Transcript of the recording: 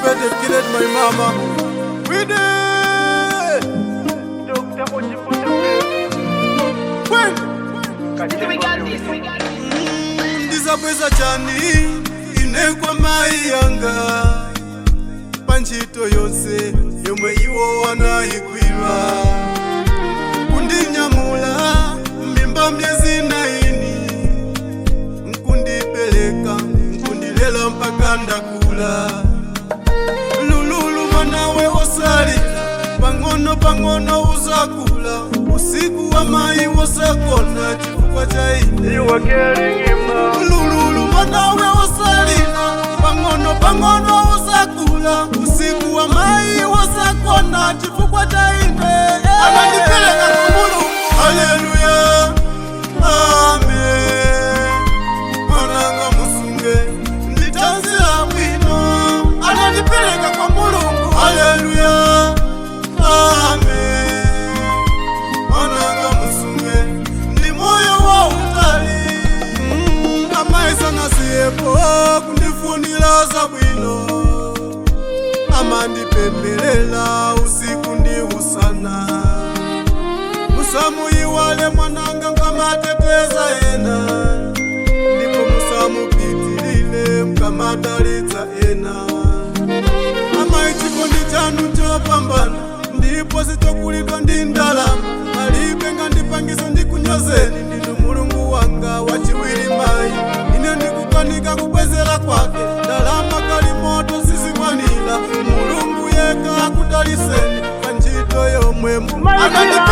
birthday killed my mama. We did. Ndizabweza chani inekwa mai yanga panchito yose yomwe iwo wanayikwira kundinyamula mimba myezi 9 nkundipeleka nkundilela mpaka ndakula lululu mwanawe osalila pang'ono pang'ono uzakula usiku wa mai wosakona chifukwa cha ine lululu mwanawe osalila pang'ono pang'ono uzakula usiku wa mai wosakona chifukwa cha ine anandipeleka kwa Mulungu. Haleluya, amen. Mwananga musunge nditanzila bwino anandipeleka kwa Mulungu. Haleluya, amen. Mwananga musunge ndi moyo wa utali amaisa nasiyepo kundifunila za bwino amandipembelela usiku ndi usana musamuyiwale mwananga nkamateteza ena ndipo musamupitilile mkamadalitsa ena amaichikondi chanu chopambana ndipo sichokulidwa ndi ndalama alibe ngandipangisa ndikunyozeni ndinu Mulungu wanga wachiwiri mayi ine ndikukanika kubwezera kwake ndalama kali moto sizikwanira Mulungu yeka akudaliseni panchito yomwe anandipeleka